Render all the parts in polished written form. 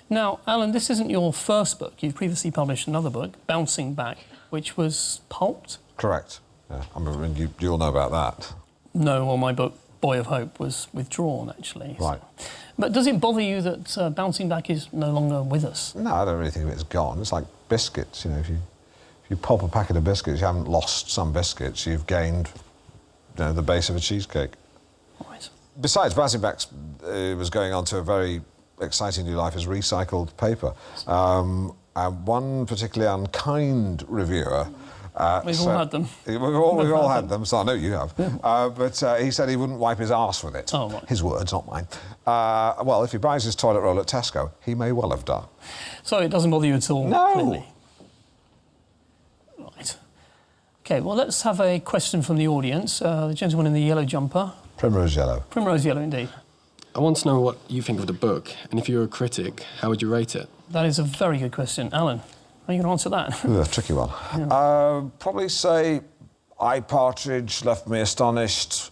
Now, Alan, this isn't your first book. You've previously published another book, Bouncing Back, which was pulped? Correct. Yeah. I mean, you'll know about that. No, well, my book, Boy of Hope, was withdrawn, actually. Right. So. But does it bother you that Bouncing Back is no longer with us? No, I don't really think it's gone. It's like biscuits, you know. If you pop a packet of biscuits, you haven't lost some biscuits, you've gained, you know, the base of a cheesecake. Right. Besides, Bouncing Back was going on to a very exciting new life as recycled paper. And one particularly unkind reviewer... we've all had them. We've all had them, so I know you have. Yeah. But he said he wouldn't wipe his arse with it. Oh, right. His words, not mine. Well, if he buys his toilet roll at Tesco, he may well have done. So it doesn't bother you at all? No. Clearly. Right. OK, well, let's have a question from the audience. The gentleman in the yellow jumper. Primrose yellow. Primrose yellow, indeed. I want to know what you think of the book, and if you were a critic, how would you rate it? That is a very good question. Alan, are you going to answer that? Ooh, a tricky one. Yeah. Probably say Alan Partridge left me astonished,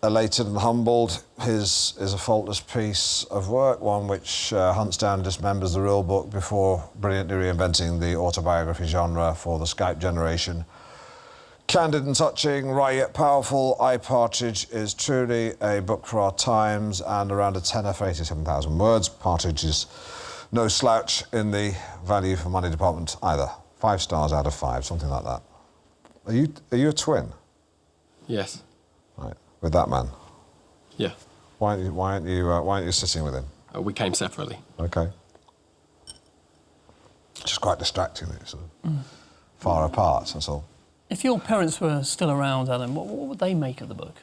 elated and humbled. His is a faultless piece of work, one which hunts down and dismembers the real book before brilliantly reinventing the autobiography genre for the Skype generation. Candid and touching, wry yet powerful, Alan Partridge is truly a book for our times, and around a tenor for 87,000 words. Partridge is no slouch in the value for money department either. 5 stars out of 5, something like that. Are you a twin? Yes. Right, with that man. Yeah. Why aren't you sitting with him? We came separately. Okay. Just quite distracting. It's far apart. That's all. If your parents were still around, Alan, what would they make of the book?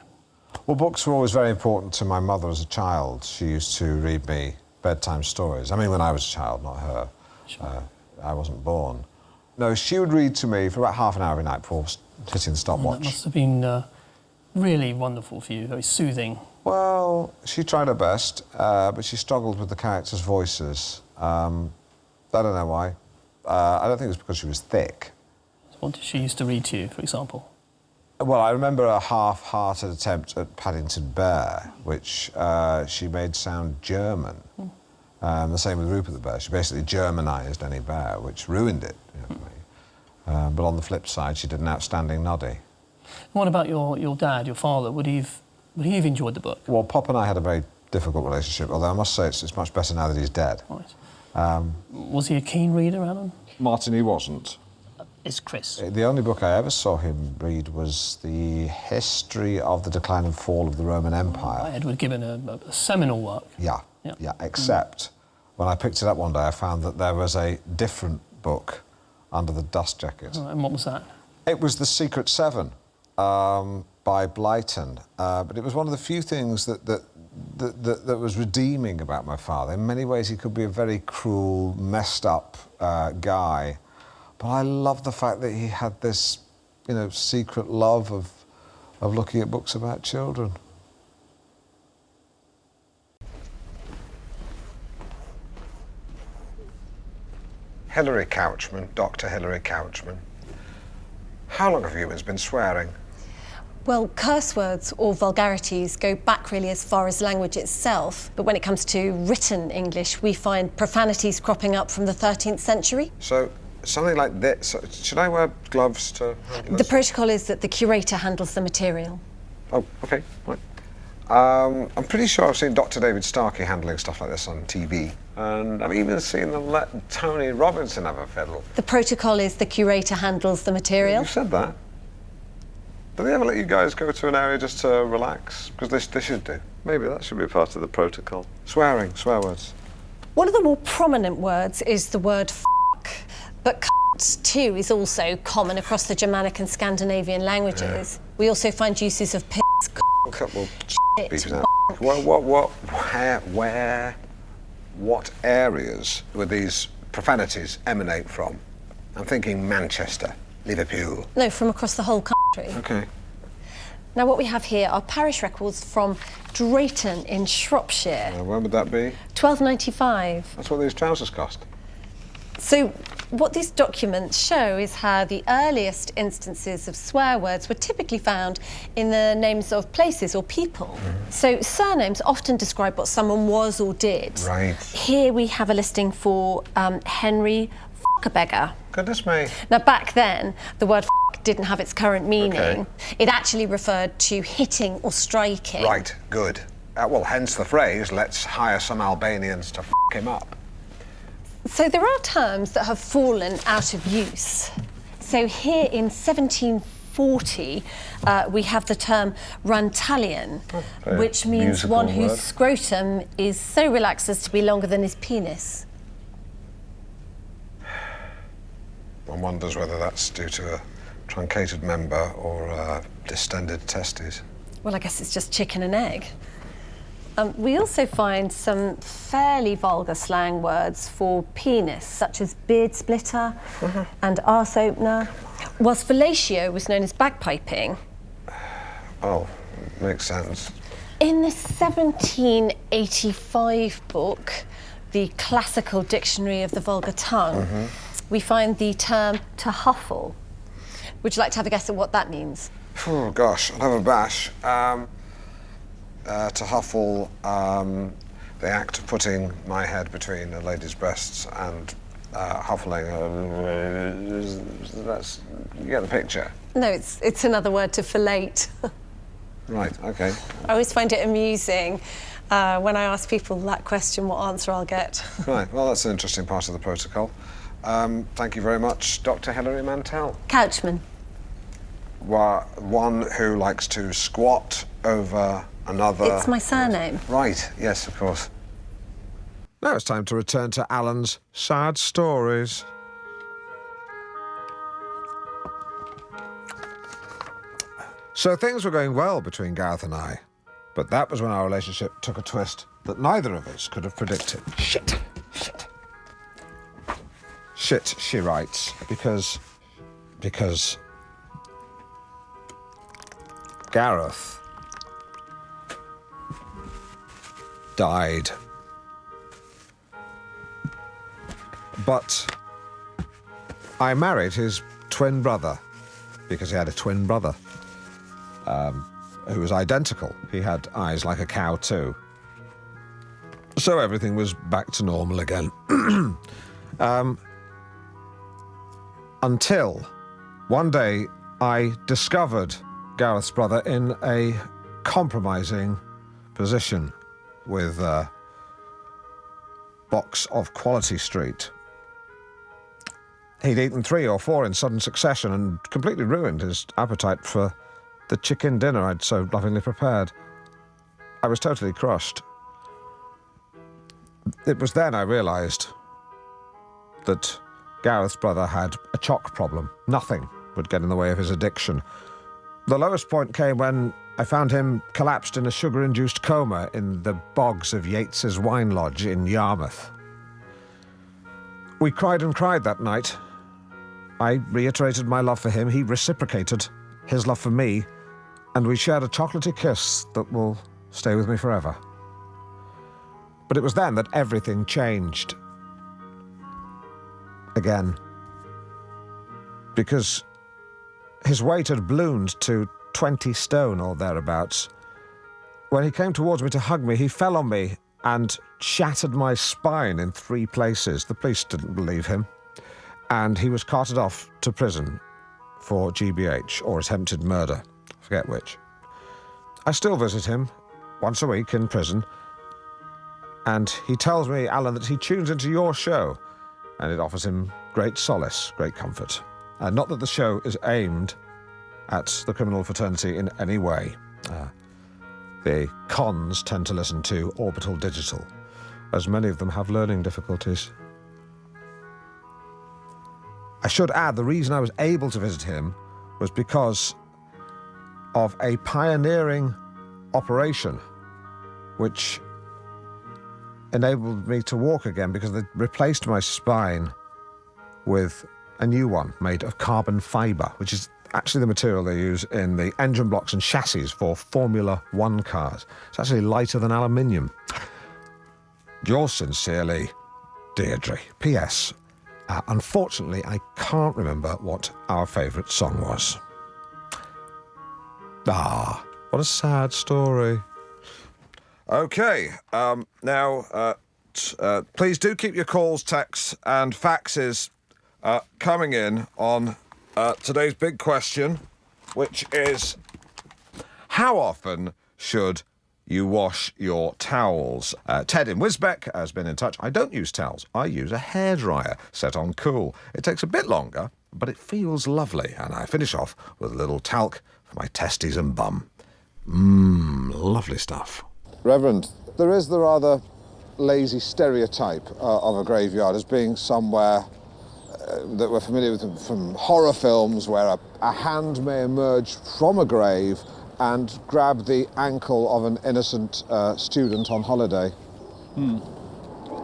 Well, books were always very important to my mother as a child. She used to read me bedtime stories. I mean, when I was a child, not her. Sure. I wasn't born. No, she would read to me for about half an hour every night before hitting the stopwatch. That must have been really wonderful for you, very soothing. Well, she tried her best, but she struggled with the characters' voices. I don't know why. I don't think it was because she was thick. What did she used to read to you, for example? Well, I remember a half-hearted attempt at Paddington Bear, which she made sound German. The same with Rupert the Bear. She basically Germanised any bear, which ruined it, you know, for me. But on the flip side, she did an outstanding noddy. What about your dad, your father? Would he have enjoyed the book? Well, Pop and I had a very difficult relationship, although I must say it's much better now that he's dead. Right. Was he a keen reader, Alan? Martin, he wasn't. It's Chris. The only book I ever saw him read was the history of the decline and fall of the Roman Empire. Edward Gibbon, a seminal work. Yeah, except when I picked it up one day, I found that there was a different book under the dust jacket. And what was that? It was The Secret Seven by Blyton, but it was one of the few things that was redeeming about my father. In many ways, he could be a very cruel, messed up guy. But I love the fact that he had this, you know, secret love of looking at books about children. Hilary Couchman, Dr. Hilary Couchman. How long have humans been swearing? Well, curse words or vulgarities go back really as far as language itself. But when it comes to written English, we find profanities cropping up from the 13th century. So, something like this. Should I wear gloves to handle this? The protocol is that the curator handles the material. Oh, OK, right. I'm pretty sure I've seen Dr. David Starkey handling stuff like this on TV. And I've even seen them let Tony Robinson have a fiddle. The protocol is the curator handles the material. You said that. Do they ever let you guys go to an area just to relax? Because they should do. Maybe that should be part of the protocol. Swearing, swear words. One of the more prominent words is the word f***, but c*** too is also common across the Germanic and Scandinavian languages. Yeah. We also find uses of piss, c***, well, shit, what areas would these profanities emanate from? I'm thinking Manchester, Liverpool. No, from across the whole country. OK. Now, what we have here are parish records from Drayton in Shropshire. When would that be? £12.95. That's what these trousers cost. So what these documents show is how the earliest instances of swear words were typically found in the names of places or people. So surnames often describe what someone was or did. Right. Here we have a listing for Henry F***a-beggar. Goodness me. Now back then, the word f*** didn't have its current meaning. Okay. It actually referred to hitting or striking. Right, good. Well, hence the phrase, let's hire some Albanians to f*** him up. So there are terms that have fallen out of use. So here in 1740, we have the term Runtalian, which means musical one whose word. scrotum is so relaxed as to be longer than his penis. One wonders whether that's due to a truncated member or distended testes. Well, I guess it's just chicken and egg. We also find some fairly vulgar slang words for penis, such as beard splitter and arse opener, whilst fellatio was known as bagpiping. Oh, makes sense. In the 1785 book, the Classical Dictionary of the Vulgar Tongue, we find the term to huffle. Would you like to have a guess at what that means? Oh, gosh, I'll have a bash. To huffle, the act of putting my head between a lady's breasts and huffling. That's, you get the picture. No, it's another word to fellate. Right, okay. I always find it amusing when I ask people that question, what answer I'll get. Right, well, that's an interesting part of the protocol. Thank you very much, Dr. Hilary Mantell. Couchman. One who likes to squat over another... It's my surname. Right, yes, of course. Now it's time to return to Alan's sad stories. So things were going well between Gareth and I, but that was when our relationship took a twist that neither of us could have predicted. Shit, she writes, because Gareth died. But I married his twin brother, because he had a twin brother who was identical. He had eyes like a cow too. So everything was back to normal again. Until one day I discovered Gareth's brother in a compromising position with a box of Quality Street. He'd eaten 3 or 4 in sudden succession and completely ruined his appetite for the chicken dinner I'd so lovingly prepared. I was totally crushed. It was then I realised that Gareth's brother had a chalk problem. Nothing would get in the way of his addiction. The lowest point came when I found him collapsed in a sugar-induced coma in the bogs of Yates's Wine Lodge in Yarmouth. We cried and cried that night. I reiterated my love for him, he reciprocated his love for me, and we shared a chocolatey kiss that will stay with me forever. But it was then that everything changed. Again. Because his weight had ballooned to 20 stone or thereabouts. When he came towards me to hug me, he fell on me and shattered my spine in 3 places. The police didn't believe him, and he was carted off to prison for GBH, or attempted murder, I forget which. I still visit him once a week in prison, and he tells me, Alan, that he tunes into your show, and it offers him great solace, great comfort. Not that the show is aimed at the criminal fraternity in any way. The cons tend to listen to Orbital Digital, as many of them have learning difficulties. I should add, the reason I was able to visit him was because of a pioneering operation which enabled me to walk again, because they replaced my spine with a new one made of carbon fibre, which is actually the material they use in the engine blocks and chassis for Formula One cars. It's actually lighter than aluminium. Yours sincerely, Deirdre. P.S. Unfortunately, I can't remember what our favourite song was. Ah, what a sad story. OK, please do keep your calls, texts and faxes coming in on today's big question, which is, how often should you wash your towels? Ted in Wisbeck has been in touch. I don't use towels. I use a hairdryer set on cool. It takes a bit longer, but it feels lovely. And I finish off with a little talc for my testes and bum. Lovely stuff. Reverend, there is the rather lazy stereotype of a graveyard as being somewhere that we're familiar with from horror films, where a hand may emerge from a grave and grab the ankle of an innocent student on holiday.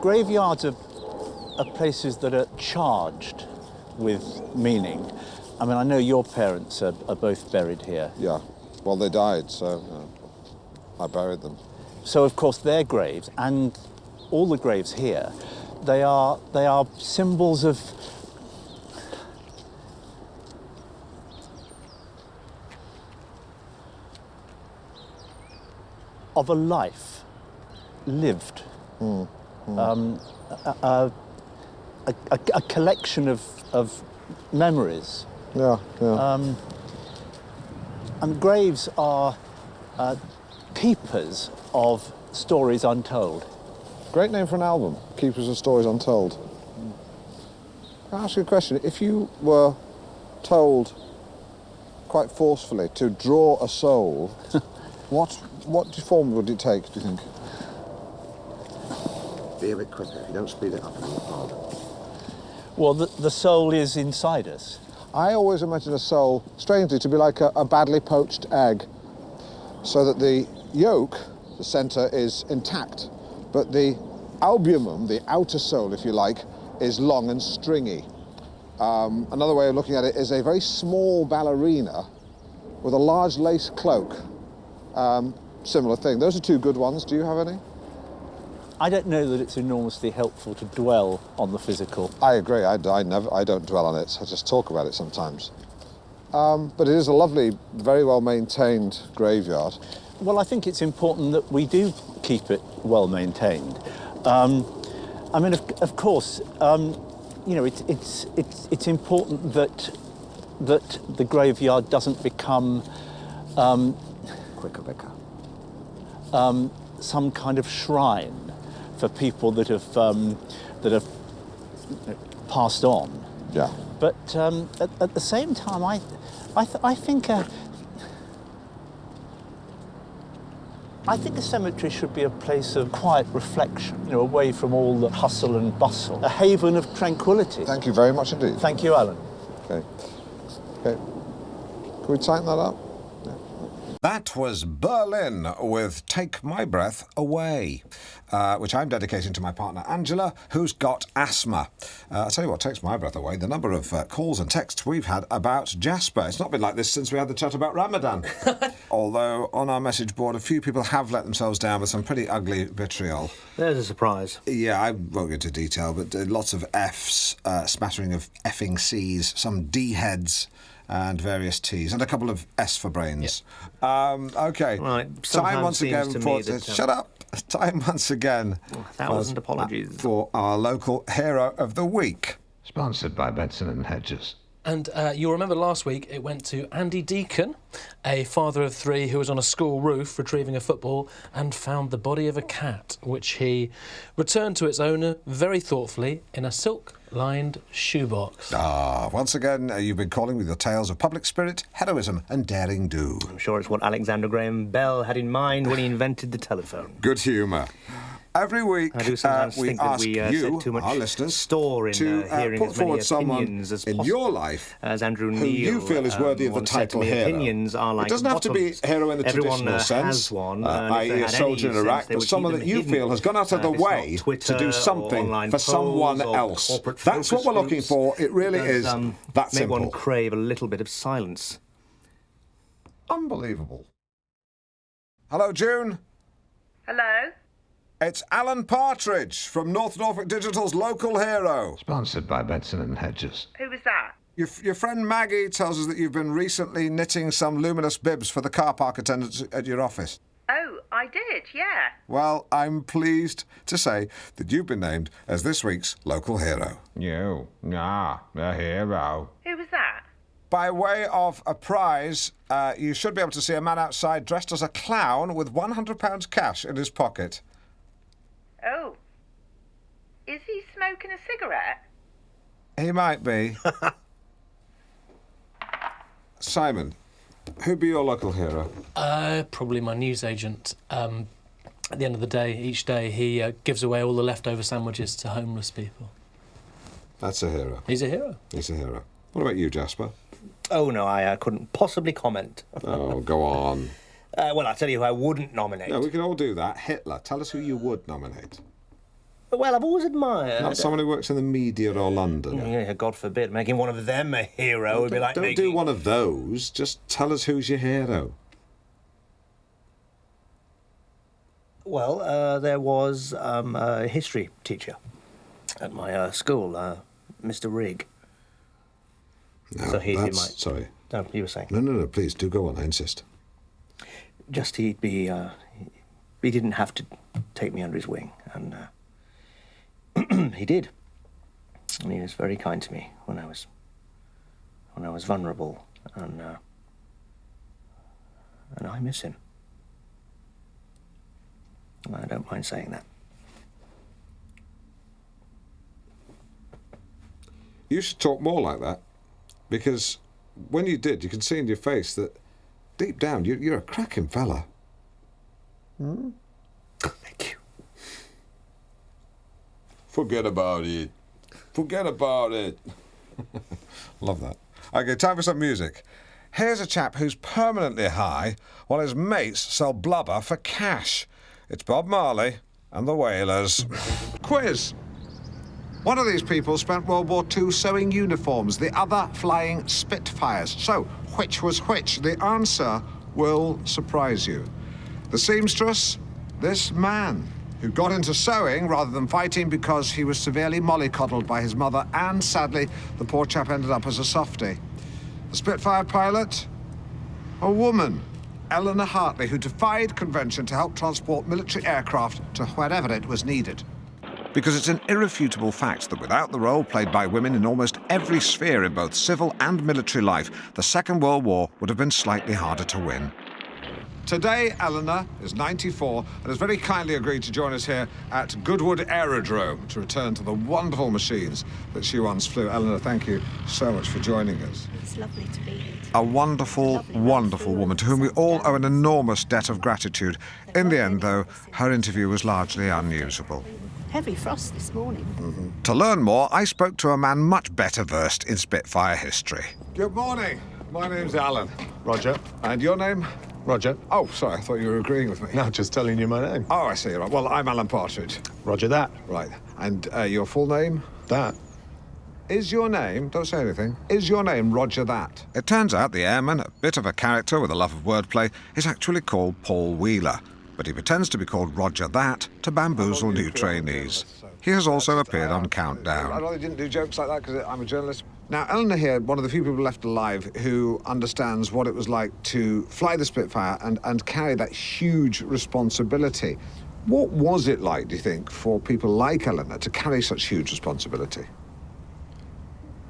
Graveyards are places that are charged with meaning. I mean, I know your parents are both buried here. Yeah, well, they died, so I buried them. So, of course, their graves, and all the graves here, they are symbols of a life lived, a collection of memories. Yeah. And graves are keepers of stories untold. Great name for an album, Keepers of Stories Untold. Can I ask you a question? If you were told quite forcefully to draw a soul, what form would it take, do you think? Be a bit quicker. If you don't speed it up, it'll look hard. Well, the soul is inside us. I always imagine a soul, strangely, to be like a badly poached egg, so that the yolk, the centre, is intact, but the albumen, the outer soul, if you like, is long and stringy. Another way of looking at it is a very small ballerina with a large lace cloak. Similar thing. Those are two good ones. Do you have any? I don't know that it's enormously helpful to dwell on the physical. I agree. I don't dwell on it. I just talk about it sometimes. But it is a lovely, very well maintained graveyard. Well, I think it's important that we do keep it well maintained. I mean, of course, you know, it's important that the graveyard doesn't become Quicker. some kind of shrine for people that have passed on. Yeah. But at the same time, I think a cemetery should be a place of quiet reflection, you know, away from all the hustle and bustle, a haven of tranquility. Thank you very much indeed. Thank you, Alan. Okay. Can we tighten that up? That was Berlin with Take My Breath Away, which I'm dedicating to my partner Angela, who's got asthma. I'll tell you what takes my breath away, the number of calls and texts we've had about Jasper. It's not been like this since we had the chat about Ramadan. Although on our message board, a few people have let themselves down with some pretty ugly vitriol. There's a surprise. Yeah, I won't go into detail, but lots of Fs, smattering of effing Cs, some D heads, and various T's, and a couple of S for brains. Yep. OK. Right. Time once again for... Shut up! Time once again... 1,000 apologies. ...for our local hero of the week. Sponsored by Benson & Hedges. And you'll remember last week it went to Andy Deacon, a father of three who was on a school roof retrieving a football and found the body of a cat, which he returned to its owner very thoughtfully in a silk-lined shoebox. Once again, you've been calling with your tales of public spirit, heroism and daring do. I'm sure it's what Alexander Graham Bell had in mind when he invented the telephone. Good humour. Every week, I do sometimes we think that ask we you, set too much our listeners, store in to hearing put as many forward someone opinions as in possible. your life As Andrew who Neil, you feel is worthy of the once said to title me, hero. opinions are like it doesn't have to be bottoms. hero in the Everyone traditional sense, has one, and if i.e. they a had soldier any in Iraq, sense, they but would someone keep that them you hidden. feel has gone out of the If it's not way Twitter to do or something online for someone polls or else. corporate That's what we're focus looking groups, for. It really does, is that make simple. one crave a little bit of silence. Unbelievable. Hello, June. Hello? It's Alan Partridge from North Norfolk Digital's Local Hero. Sponsored by Benson and Hedges. Who was that? Your friend Maggie tells us that you've been recently knitting some luminous bibs for the car park attendants at your office. Oh, I did, yeah. Well, I'm pleased to say that you've been named as this week's Local Hero. You? Nah, the hero. Who was that? By way of a prize, you should be able to see a man outside dressed as a clown with £100 cash in his pocket. Oh. Is he smoking a cigarette? He might be. Simon, who'd be your local hero? Probably my newsagent. At the end of the day, each day, he gives away all the leftover sandwiches to homeless people. That's a hero. He's a hero. He's a hero. What about you, Jasper? Oh, no, I couldn't possibly comment. Oh, go on. Well, I'll tell you who I wouldn't nominate. No, we can all do that. Hitler. Tell us who you would nominate. Well, I've always admired... Not someone who works in the media or London. Yeah, God forbid, making one of them a hero would be like Don't making... do one of those. Just tell us who's your hero. Well, there was a history teacher at my school, Mr. Rigg. No, So he'd be that's... my... Sorry. No, you were saying. No, please, do go on, I insist. Just he'd be... he didn't have to take me under his wing, and he did. And he was very kind to me when I was vulnerable, and I miss him. I don't mind saying that. You should talk more like that, because when you did, you can see in your face that deep down you're a cracking fella. Thank you. Forget about it. Forget about it. Love that. OK, time for some music. Here's a chap who's permanently high while his mates sell blubber for cash. It's Bob Marley and the Wailers. Quiz. One of these people spent World War II sewing uniforms, the other flying Spitfires. So, which was which? The answer will surprise you. The seamstress, this man, who got into sewing rather than fighting because he was severely mollycoddled by his mother, and sadly, the poor chap ended up as a softie. The Spitfire pilot, a woman, Eleanor Hartley, who defied convention to help transport military aircraft to wherever it was needed. Because it's an irrefutable fact that without the role played by women in almost every sphere in both civil and military life, the Second World War would have been slightly harder to win. Today, Eleanor is 94 and has very kindly agreed to join us here at Goodwood Aerodrome to return to the wonderful machines that she once flew. Eleanor, thank you so much for joining us. It's lovely to be here. A wonderful, wonderful woman to whom we all owe an enormous debt of gratitude. In the end, though, her interview was largely unusable. Heavy frost this morning. To learn more, I spoke to a man much better versed in Spitfire history. Good morning. My name's Alan. Roger. And your name? Roger. Oh, sorry, I thought you were agreeing with me. No, just telling you my name. Oh, I see. Right. Well, I'm Alan Partridge. Roger that. Right. And your full name? That. Is your name, don't say anything, is your name Roger That? It turns out the airman, a bit of a character with a love of wordplay, is actually called Paul Wheeler. But he pretends to be called Roger That to bamboozle new trainees. He has also appeared on Countdown. I really didn't do jokes like that because I'm a journalist. Now, Eleanor here, one of the few people left alive who understands what it was like to fly the Spitfire and carry that huge responsibility. What was it like, do you think, for people like Eleanor to carry such huge responsibility?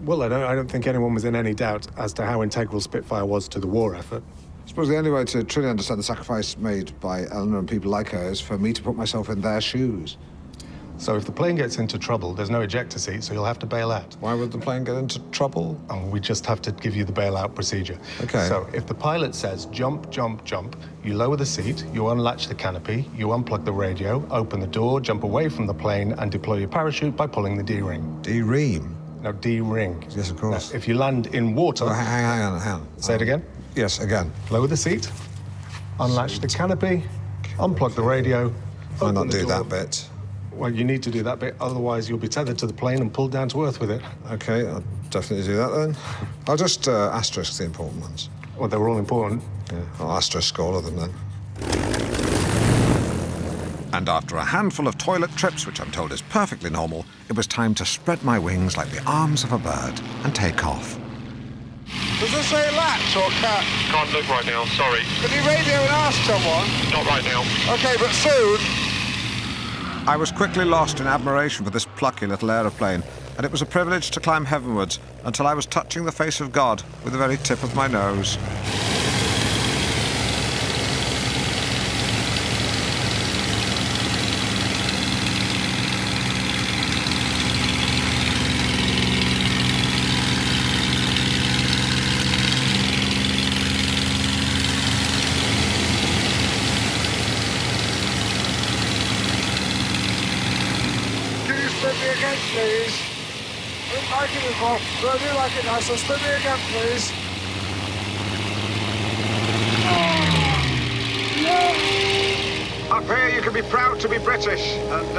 Well, I don't think anyone was in any doubt as to how integral Spitfire was to the war effort. I suppose the only way to truly understand the sacrifice made by Eleanor and people like her is for me to put myself in their shoes. So if the plane gets into trouble, there's no ejector seat, so you'll have to bail out. Why would the plane get into trouble? Oh, we just have to give you the bailout procedure. Okay. So if the pilot says jump, jump, jump, you lower the seat, you unlatch the canopy, you unplug the radio, open the door, jump away from the plane, and deploy your parachute by pulling the D-ring. D-ring? No, D-ring. Yes, of course. Now, if you land in water... Oh, hang on. Say it again? Yes, again. Lower the seat, unlatch the canopy, unplug the radio. Why not do that bit? Well, you need to do that bit, otherwise you'll be tethered to the plane and pulled down to earth with it. OK, I'll definitely do that then. I'll just asterisk the important ones. Well, they were all important. Yeah, I'll asterisk all of them then. And after a handful of toilet trips, which I'm told is perfectly normal, it was time to spread my wings like the arms of a bird and take off. Does this say latch or cat? Can't look right now, sorry. Can you radio and ask someone? Not right now. OK, but soon. I was quickly lost in admiration for this plucky little aeroplane, and it was a privilege to climb heavenwards until I was touching the face of God with the very tip of my nose. Spin me again, please. I don't like it before, but I do like it now, so spin me again, please. Up here, you can be proud to be British, and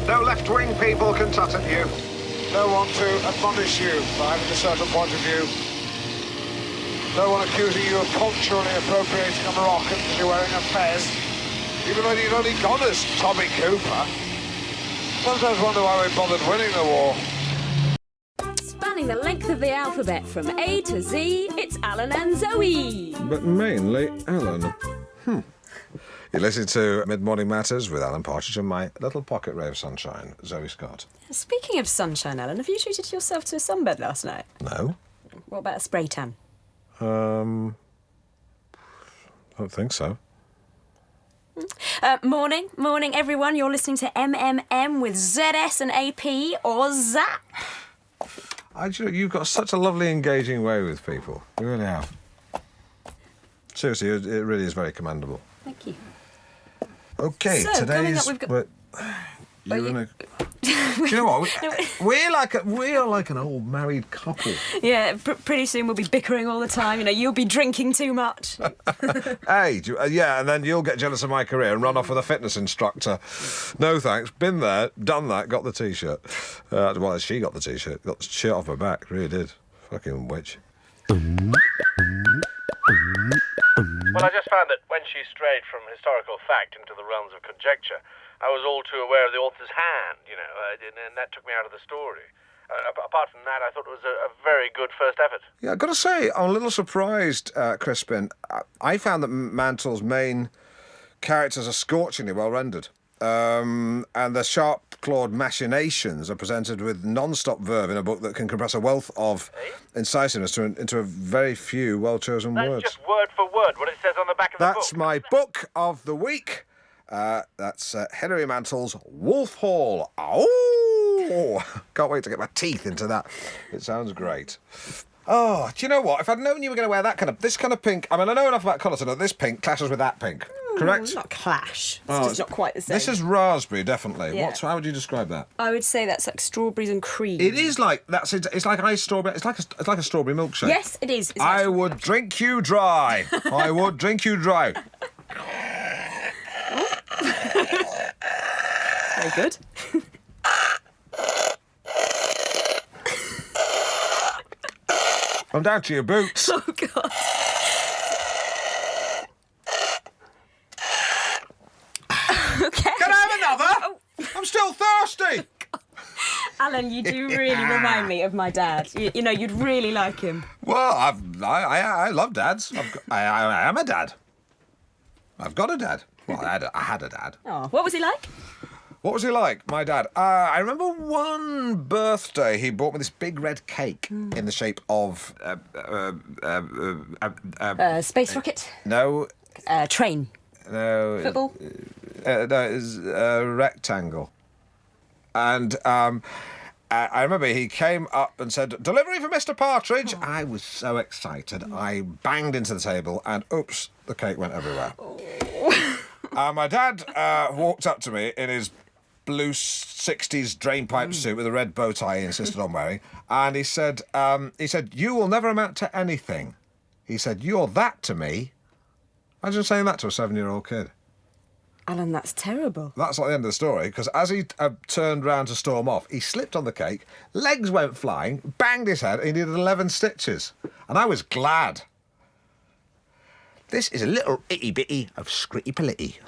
no left-wing people can tut at you. No one to admonish you for having a certain point of view. No one accusing you of culturally appropriating a Moroccan because you're wearing a fez, even when you've only gone as Tommy Cooper. Sometimes wonder why we bothered winning the war. Spanning the length of the alphabet from A to Z, it's Alan and Zoe. But mainly Alan. You listen to Mid-Morning Matters with Alan Partridge and my little pocket ray of sunshine, Zoe Scott. Speaking of sunshine, Alan, have you treated yourself to a sunbed last night? No. What about a spray tan? Don't think so. Morning, everyone. You're listening to MMM with ZS and AP or Zap. You've got such a lovely, engaging way with people. You really have. Seriously, it really is very commendable. Thank you. OK, So, coming up, today's... we've got... You're in a... Do you know what? We're like an old married couple. Yeah, pretty soon we'll be bickering all the time. You know, you'll be drinking too much. Hey, yeah, and then you'll get jealous of my career and run off with a fitness instructor. No thanks. Been there, done that, got the T-shirt. Well, she got the T-shirt. Got the shirt off her back, really did. Fucking witch. Well, I just found that when she strayed from historical fact into the realms of conjecture, I was all too aware of the author's hand, you know, and that took me out of the story. Apart from that, I thought it was a very good first effort. Yeah, I've got to say, I'm a little surprised, Crispin. I found that Mantle's main characters are scorchingly well rendered. And the sharp-clawed machinations are presented with non-stop verve in a book that can compress a wealth of incisiveness into a very few well-chosen words. That's just word for word what it says on the back of the book. That's my book of the week. That's Hilary Mantle's Wolf Hall. Oh! Can't wait to get my teeth into that. It sounds great. Oh, do you know what? If I'd known you were going to wear this kind of pink... I mean, I know enough about colour to know this pink clashes with that pink. Correct? It's not clash. It's just not quite the same. This is raspberry, definitely. Yeah. How would you describe that? I would say that's like strawberries and cream. It is like it's like iced strawberry. It's like a strawberry milkshake. Yes, it is. I would drink you dry. I would drink you dry. Very good. I'm down to your boots. Oh, God. Okay. Can I have another? Oh. I'm still thirsty. Alan, you do really remind me of my dad. You know, you'd really like him. Well, I love dads. I am a dad. I've got a dad. Well, I had a dad. Oh, what was he like? What was he like, my dad? I remember one birthday he bought me this big red cake in the shape of... Space rocket? No. Train? No. Football? No, it was a rectangle. And I remember he came up and said, "Delivery for Mr. Partridge." Oh. I was so excited. I banged into the table and, oops, the cake went everywhere. Oh. My dad walked up to me in his blue 60s drainpipe suit with a red bow tie he insisted on wearing, and he said, "You will never amount to anything." He said, "You're that to me." Imagine saying that to a 7-year-old kid. Alan, that's terrible. That's not the end of the story, because as he turned round to storm off, he slipped on the cake, legs went flying, banged his head, and he needed 11 stitches. And I was glad. This is a little itty-bitty of Scritty Politty.